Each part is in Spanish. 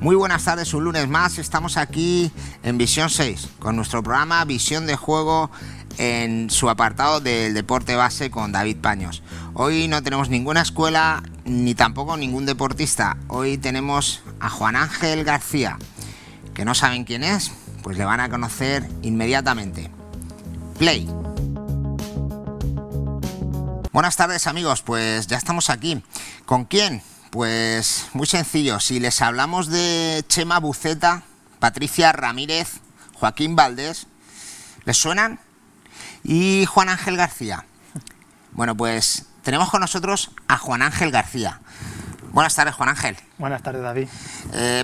Muy buenas tardes, un lunes más. Estamos aquí en Visión 6 con nuestro programa Visión de Juego en su apartado del deporte base con David Paños. Hoy no tenemos ninguna escuela ni tampoco ningún deportista. Hoy tenemos a Juan Ángel García, que no saben quién es, pues le van a conocer inmediatamente. Play. Buenas tardes, amigos, pues ya estamos aquí. ¿Con quién? Pues muy sencillo, si les hablamos de Chema Buceta, Patricia Ramírez, Joaquín Valdés, ¿les suenan? Y Juan Ángel García. Bueno, pues tenemos con nosotros a Juan Ángel García. Buenas tardes, Juan Ángel. Buenas tardes, David.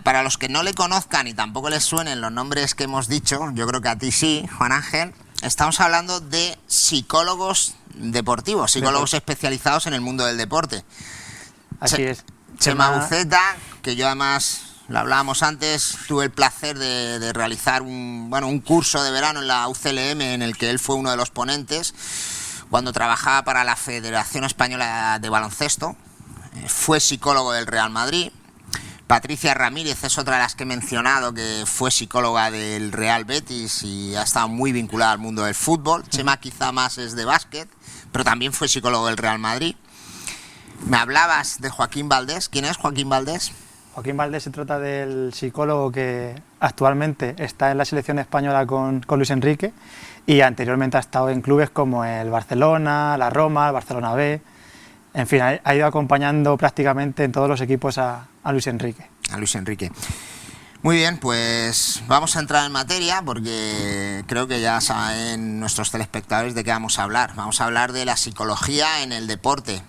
Para los que no le conozcan y tampoco les suenen los nombres que hemos dicho, yo creo que a ti sí, Juan Ángel, estamos hablando de psicólogos deportivos, psicólogos especializados en el mundo del deporte. Así es. Chema Buceta, que yo además, lo hablábamos antes, tuve el placer de realizar un curso de verano en la UCLM en el que él fue uno de los ponentes cuando trabajaba para la Federación Española de Baloncesto. Fue psicólogo del Real Madrid. Patricia Ramírez es otra de las que he mencionado, que fue psicóloga del Real Betis y ha estado muy vinculada al mundo del fútbol. Chema quizá más es de básquet, pero también fue psicólogo del Real Madrid. Me hablabas de Joaquín Valdés. ¿Quién es Joaquín Valdés? Joaquín Valdés se trata del psicólogo que actualmente está en la selección española con Luis Enrique y anteriormente ha estado en clubes como el Barcelona, la Roma, el Barcelona B. En fin, ha ido acompañando prácticamente en todos los equipos a Luis Enrique. A Luis Enrique. Muy bien, pues vamos a entrar en materia porque creo que ya saben nuestros telespectadores de qué vamos a hablar. Vamos a hablar de la psicología en el deporte.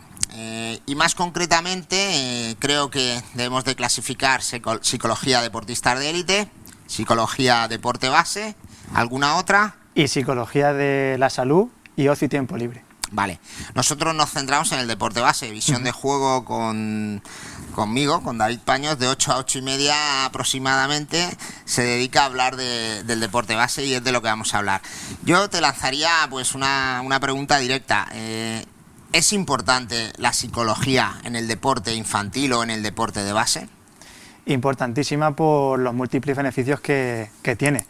Y más concretamente, creo que debemos de clasificar psicología deportistas de élite, psicología deporte base, ¿alguna otra? Y psicología de la salud y ocio y tiempo libre. Vale, nosotros nos centramos en el deporte base, visión de juego conmigo, con David Paños, de 8 a 8 y media aproximadamente, se dedica a hablar del deporte base y es de lo que vamos a hablar. Yo te lanzaría pues una pregunta directa. ¿Es importante la psicología en el deporte infantil o en el deporte de base? Importantísima por los múltiples beneficios que tiene,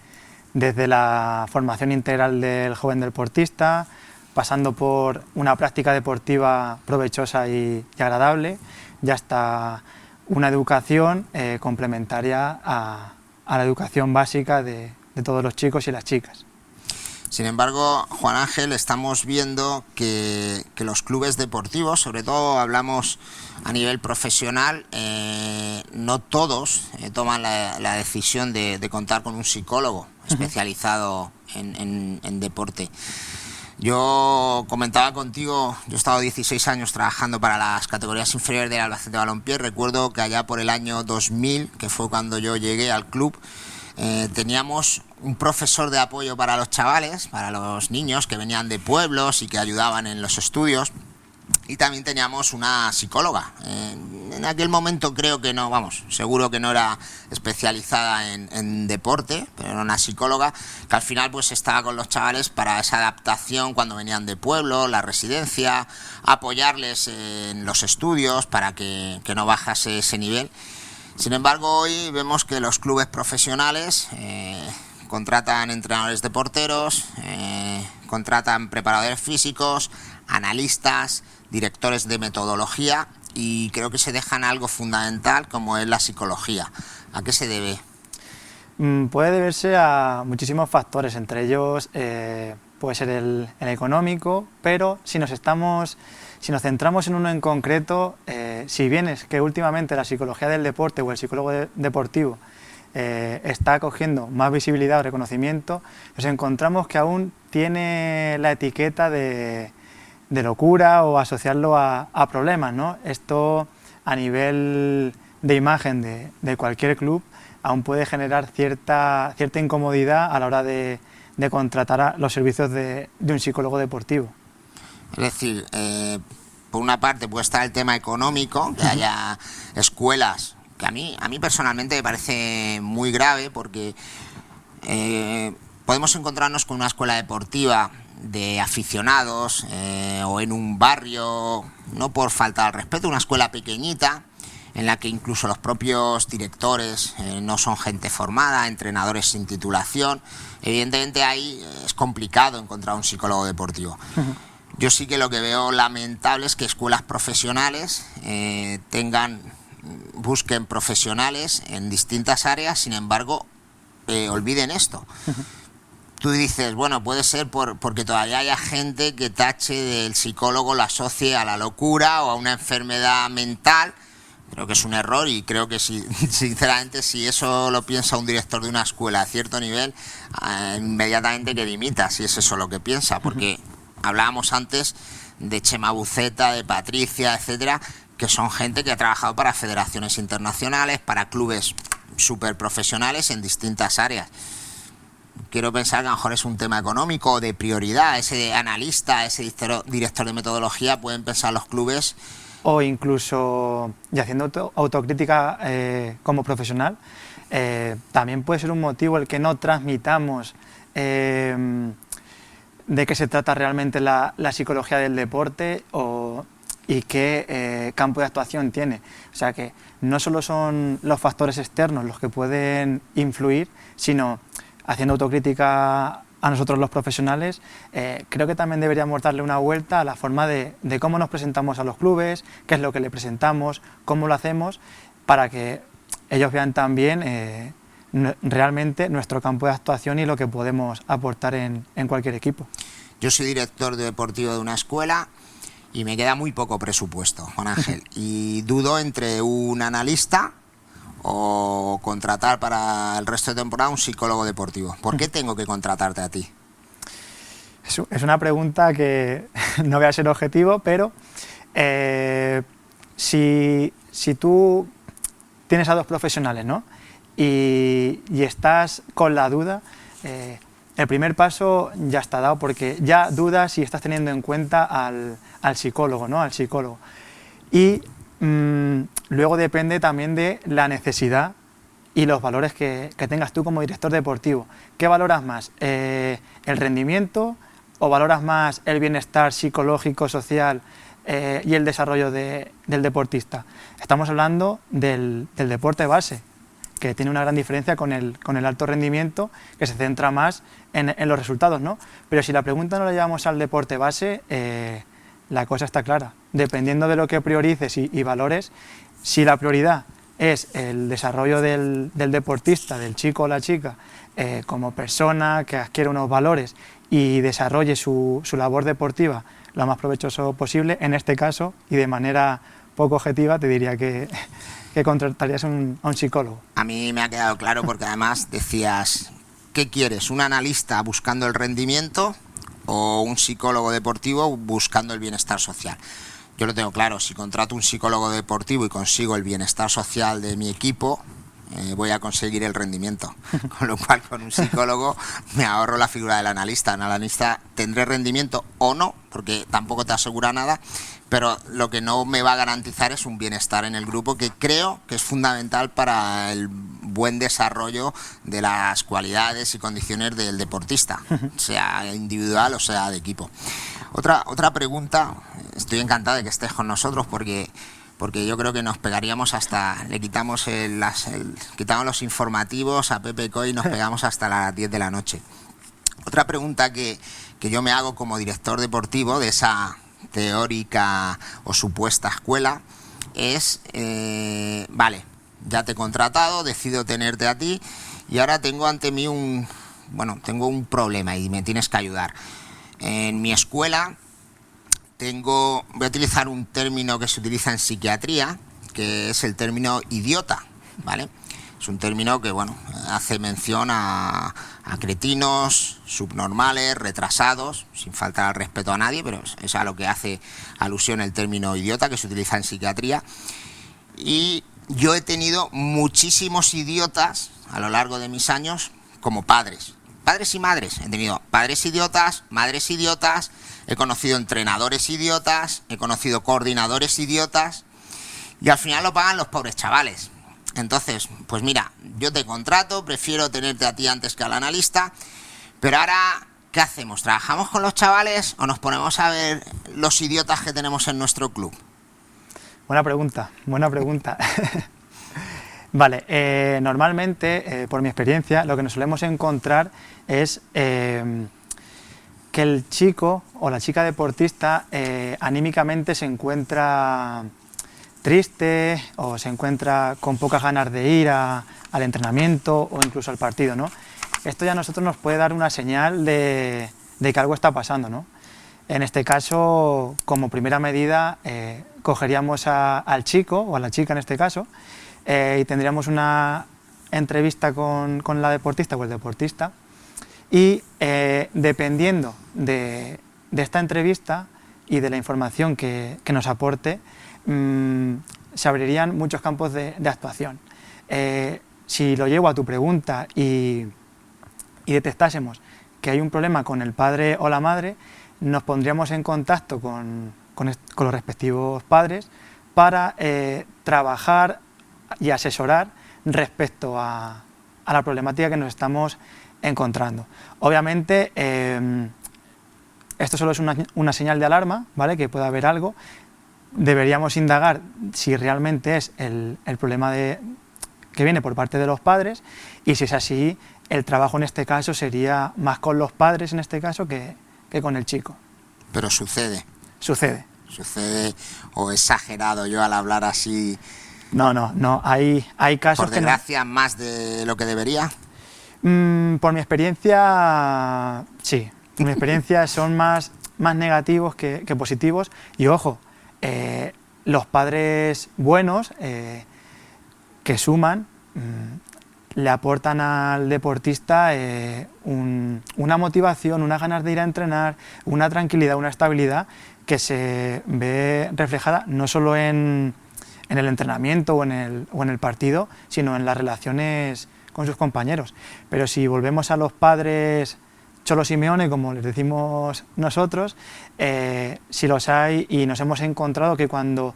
desde la formación integral del joven deportista, pasando por una práctica deportiva provechosa y agradable, y hasta una educación complementaria a la educación básica de todos los chicos y las chicas. Sin embargo, Juan Ángel, estamos viendo que los clubes deportivos, sobre todo hablamos a nivel profesional, no todos toman la decisión de contar con un psicólogo especializado en deporte. Yo comentaba contigo, yo he estado 16 años trabajando para las categorías inferiores del Albacete Balompié. Recuerdo que allá por el año 2000, que fue cuando yo llegué al club, teníamos un profesor de apoyo para los chavales, para los niños que venían de pueblos y que ayudaban en los estudios, y también teníamos una psicóloga. En aquel momento creo que no, seguro que no era especializada en deporte, pero era una psicóloga que al final pues estaba con los chavales para esa adaptación cuando venían de pueblo, la residencia, apoyarles en los estudios para que no bajase ese nivel. Sin embargo, hoy vemos que los clubes profesionales contratan entrenadores de porteros, contratan preparadores físicos, analistas, directores de metodología, y creo que se dejan algo fundamental como es la psicología. ¿A qué se debe? Puede deberse a muchísimos factores, entre ellos puede ser el económico, pero si nos centramos en uno en concreto, si bien es que últimamente la psicología del deporte o el psicólogo deportivo está cogiendo más visibilidad o reconocimiento, nos encontramos que aún tiene la etiqueta de locura o asociarlo a problemas, ¿no? Esto a nivel de imagen de cualquier club aún puede generar cierta incomodidad a la hora de contratar los servicios de un psicólogo deportivo. Es decir, por una parte puede estar el tema económico, que haya escuelas, que a mí personalmente me parece muy grave, porque podemos encontrarnos con una escuela deportiva de aficionados o en un barrio, no por falta al respeto, una escuela pequeñita en la que incluso los propios directores no son gente formada, entrenadores sin titulación. Evidentemente ahí es complicado encontrar un psicólogo deportivo. Yo sí que lo que veo lamentable es que escuelas profesionales busquen profesionales en distintas áreas, sin embargo olviden esto. Tú dices, bueno, puede ser porque todavía haya gente que tache del psicólogo, lo asocie a la locura o a una enfermedad mental. Creo que es un error, y creo que sinceramente, si eso lo piensa un director de una escuela a cierto nivel, inmediatamente que dimita, si es eso lo que piensa, porque hablábamos antes de Chema Buceta, de Patricia, etcétera, que son gente que ha trabajado para federaciones internacionales, para clubes súper profesionales en distintas áreas. Quiero pensar que a lo mejor es un tema económico o de prioridad. Ese analista, ese director de metodología, pueden pensar los clubes. O incluso, y haciendo autocrítica como profesional, también puede ser un motivo el que no transmitamos de qué se trata realmente la psicología del deporte y qué campo de actuación tiene. O sea que no solo son los factores externos los que pueden influir, sino, haciendo autocrítica a nosotros los profesionales, creo que también deberíamos darle una vuelta a la forma de cómo nos presentamos a los clubes, qué es lo que le presentamos, cómo lo hacemos, para que ellos vean también realmente nuestro campo de actuación y lo que podemos aportar en cualquier equipo. Yo soy director deportivo de una escuela y me queda muy poco presupuesto, Juan Ángel, y dudo entre un analista o contratar para el resto de temporada un psicólogo deportivo. ¿Por qué tengo que contratarte a ti? Es una pregunta que no voy a ser objetivo, pero si tú tienes a dos profesionales, ¿no? y estás con la duda, el primer paso ya está dado, porque ya dudas si estás teniendo en cuenta al psicólogo, ¿no? Al psicólogo. Y luego depende también de la necesidad y los valores que tengas tú como director deportivo. ¿Qué valoras más? ¿El rendimiento o valoras más el bienestar psicológico, social y el desarrollo del deportista? Estamos hablando del deporte base, que tiene una gran diferencia con el alto rendimiento, que se centra más en los resultados, ¿no? Pero si la pregunta no la llevamos al deporte base, la cosa está clara. Dependiendo de lo que priorices y valores, si la prioridad es el desarrollo del deportista, del chico o la chica, como persona que adquiere unos valores y desarrolle su labor deportiva lo más provechoso posible, en este caso, y de manera poco objetiva, te diría que contratarías a un psicólogo. A mí me ha quedado claro, porque además decías, ¿qué quieres? ¿Un analista buscando el rendimiento o un psicólogo deportivo buscando el bienestar social? Yo lo tengo claro: si contrato un psicólogo deportivo y consigo el bienestar social de mi equipo, voy a conseguir el rendimiento. Con lo cual, con un psicólogo me ahorro la figura del analista. En el analista tendré rendimiento o no, porque tampoco te asegura nada, pero lo que no me va a garantizar es un bienestar en el grupo, que creo que es fundamental para el buen desarrollo de las cualidades y condiciones del deportista, sea individual o sea de equipo. Otra pregunta. Estoy encantado de que estés con nosotros, porque yo creo que nos pegaríamos hasta, le quitamos quitamos los informativos a Pepe Coy y nos pegamos hasta las 10 de la noche. Otra pregunta que yo me hago como director deportivo de esa teórica o supuesta escuela es, vale, ya te he contratado, decido tenerte a ti, y ahora tengo ante mí tengo un problema y me tienes que ayudar. En mi escuela voy a utilizar un término que se utiliza en psiquiatría, que es el término idiota, ¿vale? Es un término que, hace mención a cretinos, subnormales, retrasados, sin faltar al respeto a nadie, pero es a lo que hace alusión el término idiota, que se utiliza en psiquiatría. Y yo he tenido muchísimos idiotas a lo largo de mis años como padres. padres y madres. He tenido padres idiotas, madres idiotas, he conocido entrenadores idiotas, he conocido coordinadores idiotas y al final lo pagan los pobres chavales. Entonces, pues mira, yo te contrato, prefiero tenerte a ti antes que al analista, pero ahora, ¿qué hacemos? ¿Trabajamos con los chavales o nos ponemos a ver los idiotas que tenemos en nuestro club? Buena pregunta, buena pregunta. Vale, normalmente, por mi experiencia, lo que nos solemos encontrar es que el chico o la chica deportista anímicamente se encuentra triste o se encuentra con pocas ganas de ir al entrenamiento o incluso al partido, ¿no? Esto ya a nosotros nos puede dar una señal de que algo está pasando, ¿no? En este caso, como primera medida, cogeríamos al chico o a la chica en este caso y tendríamos una entrevista con la deportista o el deportista y dependiendo de esta entrevista y de la información que nos aporte, se abrirían muchos campos de actuación. Si lo llevo a tu pregunta y detectásemos que hay un problema con el padre o la madre, nos pondríamos en contacto con los respectivos padres para trabajar y asesorar respecto a la problemática que nos estamos encontrando. Obviamente, esto solo es una señal de alarma, ¿vale? Que pueda haber algo. Deberíamos indagar si realmente es el problema que viene por parte de los padres y si es así, el trabajo en este caso sería más con los padres en este caso que con el chico. Pero sucede. Sucede. Sucede o exagerado yo al hablar así. No, hay casos por desgracia más de lo que debería. Por mi experiencia, sí. Por mi experiencia son más negativos que positivos y ojo, los padres buenos que suman le aportan al deportista una motivación, unas ganas de ir a entrenar, una tranquilidad, una estabilidad que se ve reflejada no solo en el entrenamiento o en el partido, sino en las relaciones con sus compañeros. Pero si volvemos a los padres Cholo Simeone, como les decimos nosotros, si los hay y nos hemos encontrado que cuando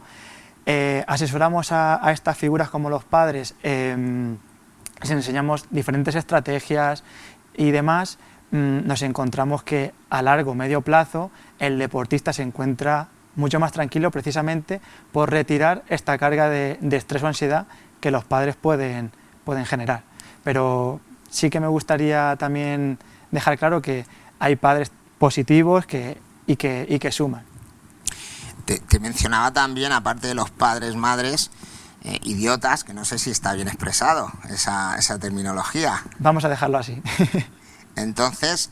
asesoramos a estas figuras como los padres, les enseñamos diferentes estrategias y demás, nos encontramos que a largo o medio plazo el deportista se encuentra mucho más tranquilo precisamente por retirar esta carga de estrés o ansiedad que los padres pueden generar. Pero sí que me gustaría también dejar claro que hay padres positivos y que suman. Te mencionaba también, aparte de los padres, madres, idiotas, que no sé si está bien expresado esa terminología. Vamos a dejarlo así. Entonces,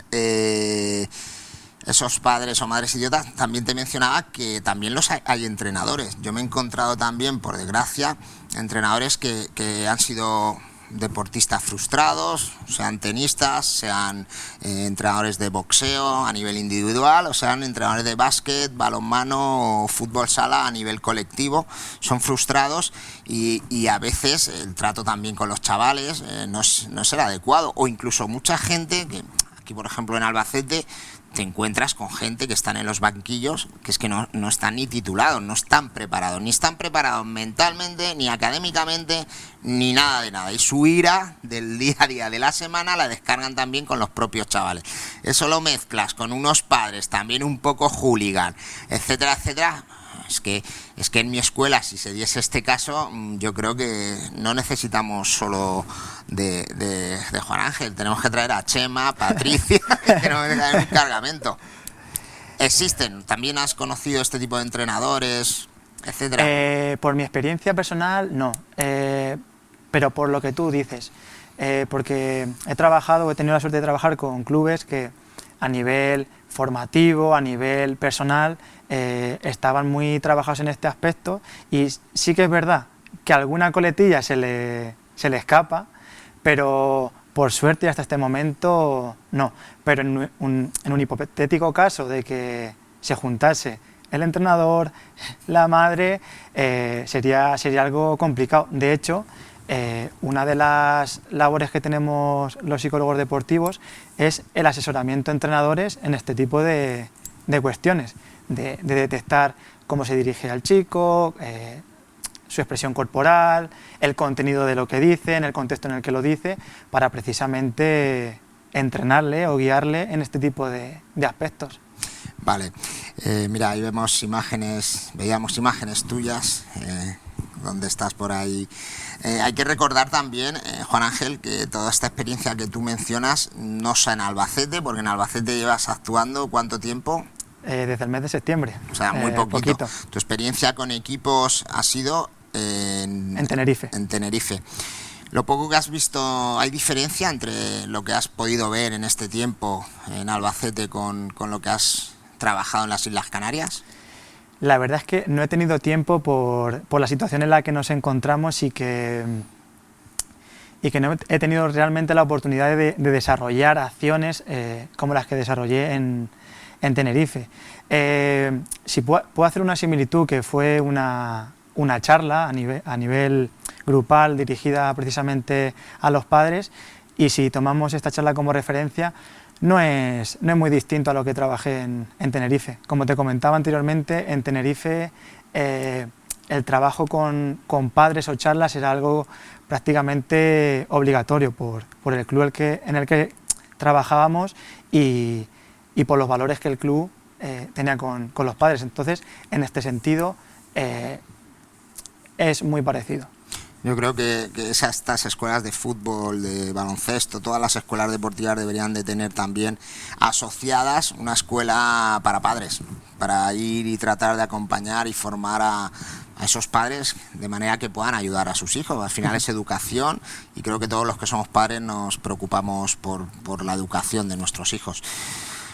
esos padres o madres idiotas, también te mencionaba que también los hay entrenadores. Yo me he encontrado también, por desgracia, entrenadores que han sido deportistas frustrados, sean tenistas, sean entrenadores de boxeo a nivel individual, o sean entrenadores de básquet, balonmano o fútbol sala a nivel colectivo, son frustrados y a veces el trato también con los chavales no es el adecuado, o incluso mucha gente que aquí, por ejemplo, en Albacete te encuentras con gente que están en los banquillos que es que no están ni titulados, no están preparados, ni están preparados mentalmente, ni académicamente, ni nada de nada. Y su ira del día a día de la semana la descargan también con los propios chavales. Eso lo mezclas con unos padres también un poco hooligan, etcétera, etcétera. Es que en mi escuela, si se diese este caso, yo creo que no necesitamos solo de Juan Ángel, tenemos que traer a Chema, Patricia, tenemos que traer un cargamento. ¿Existen? ¿También has conocido este tipo de entrenadores, etcétera? Por mi experiencia personal, no. Pero por lo que tú dices, porque he tenido la suerte de trabajar con clubes que a nivel formativo, a nivel personal, estaban muy trabajados en este aspecto y sí que es verdad que alguna coletilla se le escapa, pero por suerte hasta este momento no. Pero en un hipotético caso de que se juntase el entrenador, la madre, sería algo complicado. De hecho, una de las labores que tenemos los psicólogos deportivos es el asesoramiento a entrenadores en este tipo de cuestiones, de detectar cómo se dirige al chico, su expresión corporal, el contenido de lo que dice, en el contexto en el que lo dice, para precisamente entrenarle o guiarle en este tipo de aspectos. Vale, mira, ahí veíamos imágenes tuyas, donde estás por ahí. Hay que recordar también, Juan Ángel, que toda esta experiencia que tú mencionas no es en Albacete, porque en Albacete llevas actuando ¿cuánto tiempo? Desde el mes de septiembre. O sea, muy poquito. Tu experiencia con equipos ha sido en Tenerife. En Tenerife. Lo poco que has visto, ¿hay diferencia entre lo que has podido ver en este tiempo en Albacete con lo que has trabajado en las Islas Canarias? La verdad es que no he tenido tiempo por la situación en la que nos encontramos y que no he tenido realmente la oportunidad de desarrollar acciones como las que desarrollé en Tenerife. Si puedo hacer una similitud, que fue una charla a nivel grupal dirigida precisamente a los padres, y si tomamos esta charla como referencia, no es muy distinto a lo que trabajé en Tenerife. Como te comentaba anteriormente, en Tenerife el trabajo con padres o charlas era algo prácticamente obligatorio por el club en el que trabajábamos y por los valores que el club tenía con los padres. Entonces, en este sentido, es muy parecido. Yo creo que estas escuelas de fútbol, de baloncesto, todas las escuelas deportivas deberían de tener también asociadas una escuela para padres, para ir y tratar de acompañar y formar a esos padres de manera que puedan ayudar a sus hijos. Al final es educación, y creo que todos los que somos padres nos preocupamos por la educación de nuestros hijos.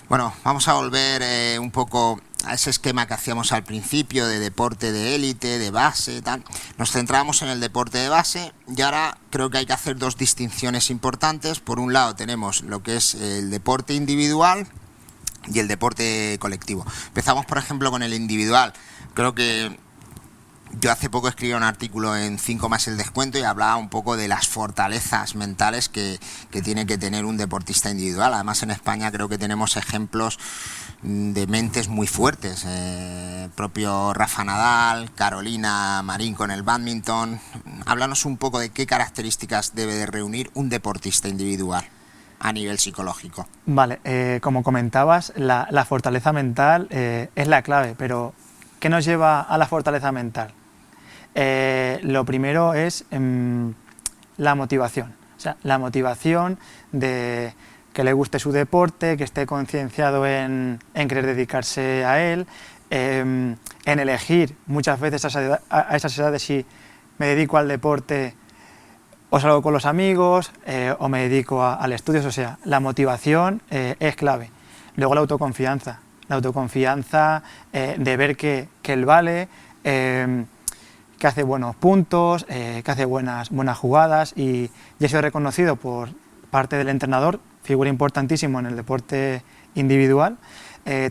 Bueno, vamos a volver un poco a ese esquema que hacíamos al principio de deporte de élite, de base, tal. Nos centramos en el deporte de base y ahora creo que hay que hacer dos distinciones importantes. Por un lado tenemos lo que es el deporte individual y el deporte colectivo. Empezamos, por ejemplo, con el individual. Creo que yo hace poco escribí un artículo en 5 más el descuento y hablaba un poco de las fortalezas mentales que tiene que tener un deportista individual. Además, en España creo que tenemos ejemplos de mentes muy fuertes. Propio Rafa Nadal, Carolina Marín con el bádminton. Háblanos un poco de qué características debe de reunir un deportista individual a nivel psicológico. Vale, como comentabas, la fortaleza mental es la clave, pero ¿qué nos lleva a la fortaleza mental? Lo primero es la motivación. O sea, la motivación de que le guste su deporte, que esté concienciado en querer dedicarse a él, en elegir muchas veces a esas edades si me dedico al deporte o salgo con los amigos o me dedico al estudio. O sea, la motivación es clave. Luego la autoconfianza de ver que él vale, que hace buenos puntos, que hace buenas jugadas y eso es reconocido por parte del entrenador, figura importantísimo en el deporte individual,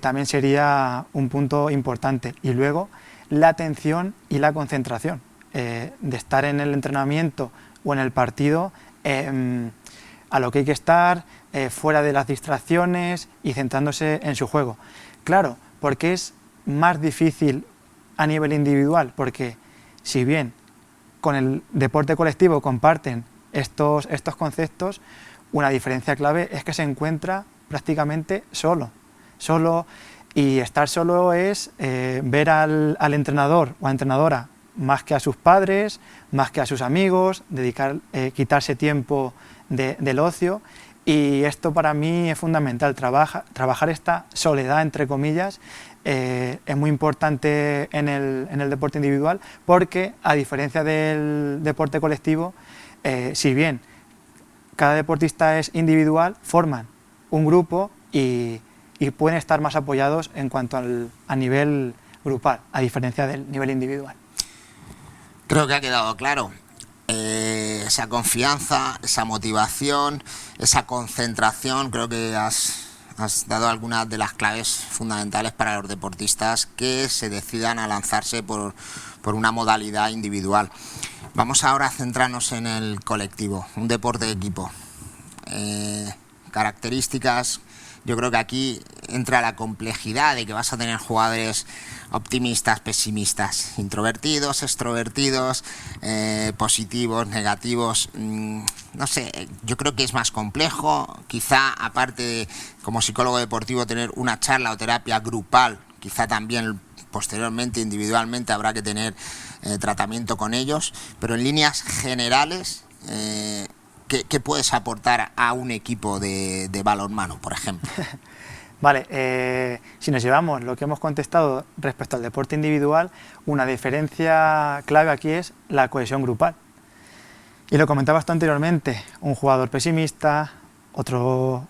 también sería un punto importante. Y luego la atención y la concentración, de estar en el entrenamiento o en el partido a lo que hay que estar, fuera de las distracciones y centrándose en su juego. Claro, porque es más difícil a nivel individual, porque si bien con el deporte colectivo comparten estos conceptos, una diferencia clave es que se encuentra prácticamente solo, y estar solo es ver al entrenador o a entrenadora más que a sus padres, más que a sus amigos, quitarse tiempo del ocio. Y esto para mí es fundamental, trabajar esta soledad, entre comillas, es muy importante en el deporte individual, porque a diferencia del deporte colectivo, si bien cada deportista es individual, forman un grupo y pueden estar más apoyados en cuanto a nivel grupal, a diferencia del nivel individual. Creo que ha quedado claro. Esa confianza, esa motivación, esa concentración, creo que has dado algunas de las claves fundamentales para los deportistas que se decidan a lanzarse por una modalidad individual. Vamos ahora a centrarnos en el colectivo, un deporte de equipo. Características, yo creo que aquí entra la complejidad de que vas a tener jugadores optimistas, pesimistas, introvertidos, extrovertidos, positivos, negativos. No sé, yo creo que es más complejo. Quizá, aparte de, como psicólogo deportivo, tener una charla o terapia grupal, quizá también posteriormente, individualmente, habrá que tener tratamiento con ellos, pero en líneas generales, ¿qué puedes aportar a un equipo de balonmano, por ejemplo? Vale, si nos llevamos lo que hemos contestado respecto al deporte individual, una diferencia clave aquí es la cohesión grupal. Y lo comentabas tú anteriormente, un jugador pesimista, otro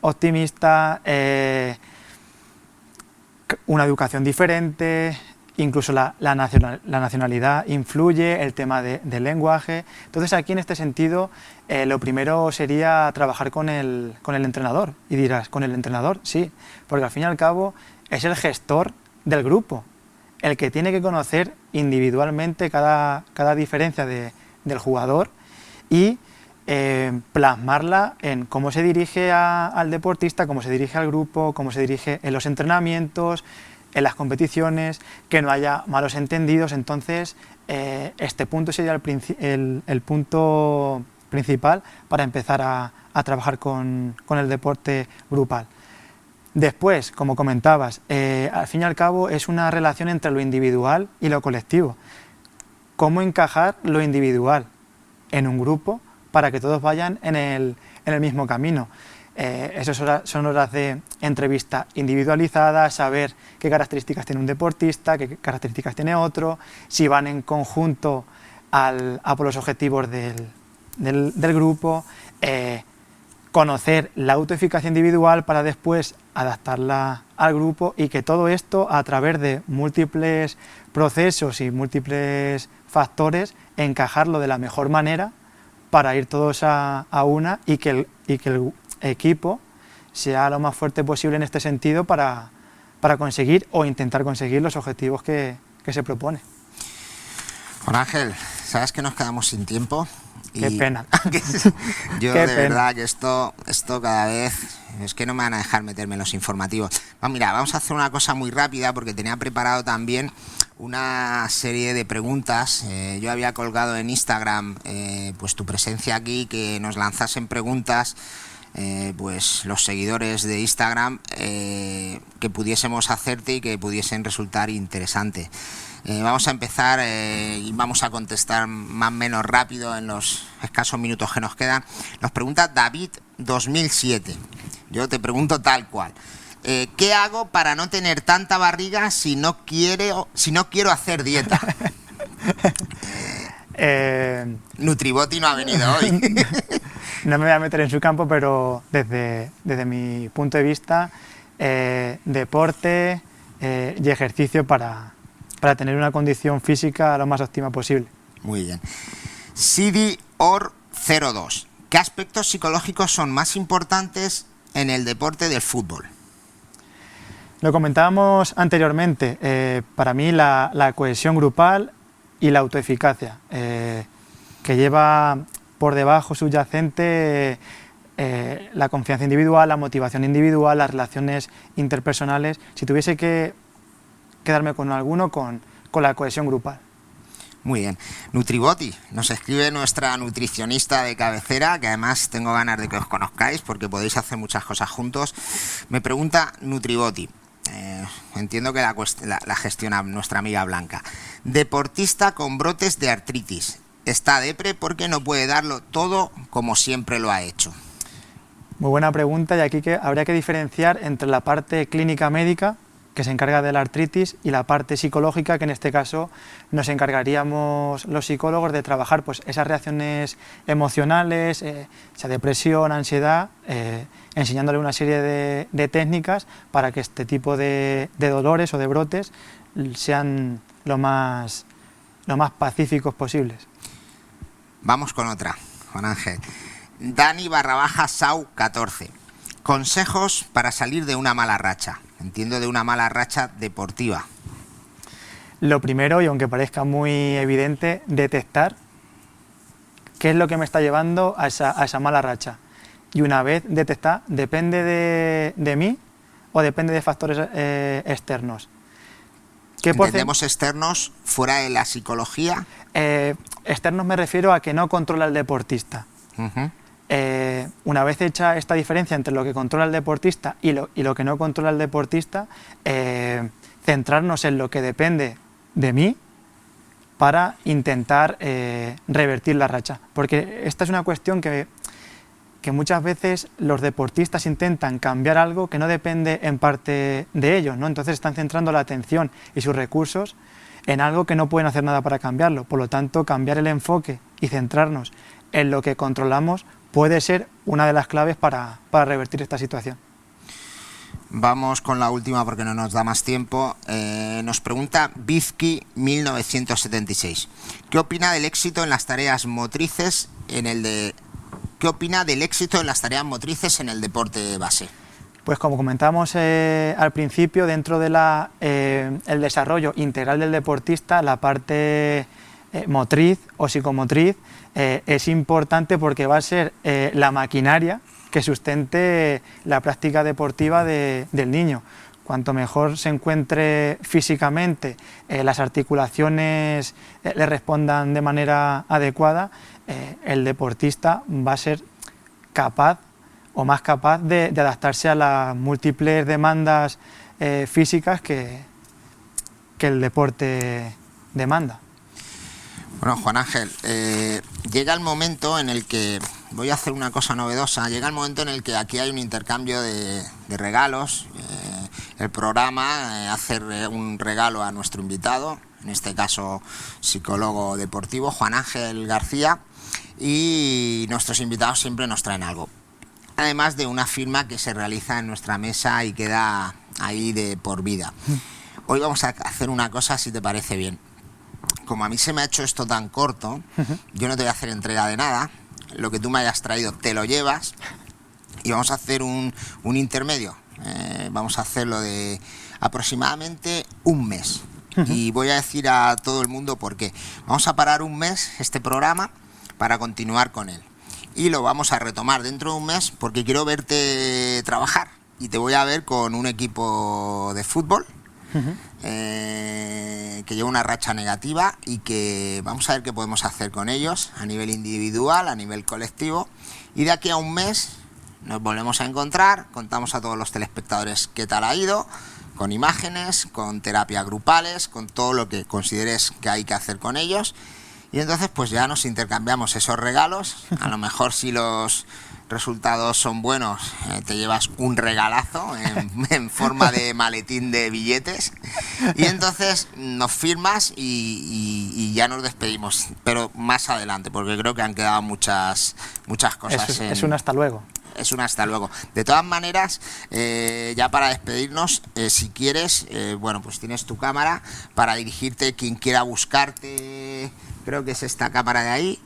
optimista, una educación diferente, incluso la nacionalidad influye, el tema del lenguaje. Entonces aquí en este sentido lo primero sería trabajar con el entrenador. Y dirás, ¿con el entrenador? Sí, porque al fin y al cabo es el gestor del grupo, el que tiene que conocer individualmente cada diferencia del jugador y plasmarla en cómo se dirige al deportista, cómo se dirige al grupo, cómo se dirige en los entrenamientos, en las competiciones, que no haya malos entendidos. Entonces, este punto sería el punto principal para empezar a trabajar con el deporte grupal. Después, como comentabas, al fin y al cabo es una relación entre lo individual y lo colectivo. ¿Cómo encajar lo individual en un grupo para que todos vayan en el mismo camino? Esas son horas de entrevista individualizada, saber qué características tiene un deportista, qué características tiene otro, si van en conjunto a por los objetivos del grupo, conocer la autoeficacia individual para después adaptarla al grupo, y que todo esto, a través de múltiples procesos y múltiples factores, encajarlo de la mejor manera para ir todos a una, y que el equipo sea lo más fuerte posible en este sentido para conseguir o intentar conseguir los objetivos que se propone. Juan Ángel, sabes que nos quedamos sin tiempo. Qué pena. Yo de verdad que esto cada vez es que no me van a dejar meterme en los informativos. Mira, vamos a hacer una cosa muy rápida porque tenía preparado también una serie de preguntas. Yo había colgado en Instagram pues tu presencia aquí, que nos lanzasen preguntas pues los seguidores de Instagram que pudiésemos hacerte y que pudiesen resultar interesantes. Vamos a empezar y vamos a contestar más o menos rápido en los escasos minutos que nos quedan. Nos pregunta David 2007. Yo te pregunto tal cual. ¿Qué hago para no tener tanta barriga si no quiero hacer dieta? Nutriboti no ha venido hoy. No me voy a meter en su campo, pero desde mi punto de vista, deporte y ejercicio para tener una condición física lo más óptima posible. Muy bien. Sidi Or 02. ¿Qué aspectos psicológicos son más importantes en el deporte del fútbol? Lo comentábamos anteriormente. Para mí la cohesión grupal y la autoeficacia, que lleva por debajo subyacente la confianza individual, la motivación individual, las relaciones interpersonales. Si tuviese que quedarme con alguno, con la cohesión grupal. Muy bien. Nutriboti, nos escribe nuestra nutricionista de cabecera, que además tengo ganas de que os conozcáis porque podéis hacer muchas cosas juntos. Me pregunta Nutriboti, entiendo que la gestiona nuestra amiga Blanca. Deportista con brotes de artritis. Está depre porque no puede darlo todo como siempre lo ha hecho. Muy buena pregunta, y aquí habría que diferenciar entre la parte clínica médica, que se encarga de la artritis, y la parte psicológica, que en este caso nos encargaríamos los psicólogos de trabajar pues esas reacciones emocionales, esa depresión, ansiedad, enseñándole una serie de técnicas para que este tipo de dolores o de brotes sean lo más pacíficos posibles. Vamos con otra, Juan Ángel. Dani_Sau 14. Consejos para salir de una mala racha. Entiendo de una mala racha deportiva. Lo primero, y aunque parezca muy evidente, detectar qué es lo que me está llevando a esa mala racha. Y una vez detectada, ¿depende de mí o depende de factores externos? ¿Entendemos externos fuera de la psicología? Externos me refiero a que no controla el deportista. Una vez hecha esta diferencia entre lo que controla el deportista y lo que no controla el deportista, centrarnos en lo que depende de mí para intentar revertir la racha. Porque esta es una cuestión que muchas veces los deportistas intentan cambiar algo que no depende en parte de ellos, ¿no? Entonces están centrando la atención y sus recursos en algo que no pueden hacer nada para cambiarlo. Por lo tanto, cambiar el enfoque y centrarnos en lo que controlamos puede ser una de las claves para revertir esta situación. Vamos con la última porque no nos da más tiempo. Nos pregunta Bizki 1976. ¿Qué opina del éxito en las tareas motrices ¿Qué opina del éxito en las tareas motrices en el deporte base? Pues como comentamos al principio, dentro de el desarrollo integral del deportista, la parte motriz o psicomotriz es importante porque va a ser la maquinaria que sustente la práctica deportiva del niño. Cuanto mejor se encuentre físicamente, las articulaciones le respondan de manera adecuada, el deportista va a ser capaz o más capaz de adaptarse a las múltiples demandas físicas que el deporte demanda. Bueno, Juan Ángel, llega el momento en el que, voy a hacer una cosa novedosa, llega el momento en el que aquí hay un intercambio de regalos. El programa hace un regalo a nuestro invitado, en este caso psicólogo deportivo, Juan Ángel García, y nuestros invitados siempre nos traen algo. Además de una firma que se realiza en nuestra mesa y queda ahí de por vida. Hoy vamos a hacer una cosa, si te parece bien. Como a mí se me ha hecho esto tan corto, yo no te voy a hacer entrega de nada. Lo que tú me hayas traído te lo llevas y vamos a hacer un intermedio. Vamos a hacerlo de aproximadamente un mes. Y voy a decir a todo el mundo por qué. Vamos a parar un mes este programa para continuar con él. Y lo vamos a retomar dentro de un mes porque quiero verte trabajar. Y te voy a ver con un equipo de fútbol que lleva una racha negativa y que vamos a ver qué podemos hacer con ellos a nivel individual, a nivel colectivo. Y de aquí a un mes nos volvemos a encontrar, contamos a todos los telespectadores qué tal ha ido, con imágenes, con terapias grupales, con todo lo que consideres que hay que hacer con ellos. Y entonces pues ya nos intercambiamos esos regalos. A lo mejor si los resultados son buenos, te llevas un regalazo en forma de maletín de billetes. Y entonces nos firmas y ya nos despedimos. Pero más adelante, porque creo que han quedado muchas cosas. Es un hasta luego. Es un hasta luego. De todas maneras, ya para despedirnos, si quieres, bueno, pues tienes tu cámara para dirigirte quien quiera buscarte. Creo que es esta cámara de ahí.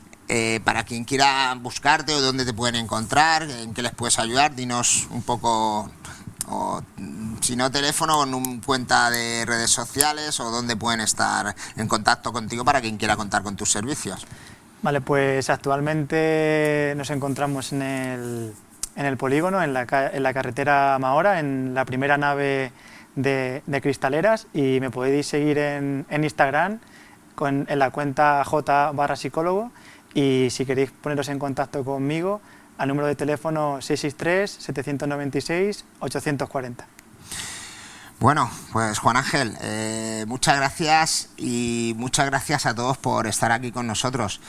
Para quien quiera buscarte o dónde te pueden encontrar, en qué les puedes ayudar, dinos un poco, o si no teléfono, o en cuenta de redes sociales o dónde pueden estar en contacto contigo para quien quiera contar con tus servicios. Vale, pues actualmente nos encontramos en el polígono, en la carretera Mahora, en la primera nave de Cristaleras, y me podéis seguir en Instagram en la cuenta j/psicólogo. Y si queréis poneros en contacto conmigo, al número de teléfono 663-796-840. Bueno, pues Juan Ángel, muchas gracias y muchas gracias a todos por estar aquí con nosotros.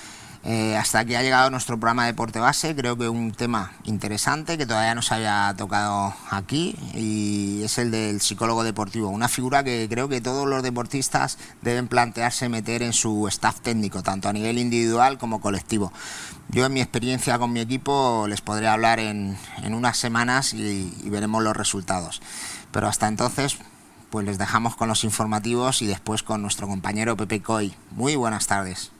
Hasta aquí ha llegado nuestro programa de Deporte Base, creo que un tema interesante que todavía no se había tocado aquí, y es el del psicólogo deportivo, una figura que creo que todos los deportistas deben plantearse meter en su staff técnico, tanto a nivel individual como colectivo. Yo en mi experiencia con mi equipo les podré hablar en unas semanas y veremos los resultados, pero hasta entonces pues les dejamos con los informativos y después con nuestro compañero Pepe Coy. Muy buenas tardes.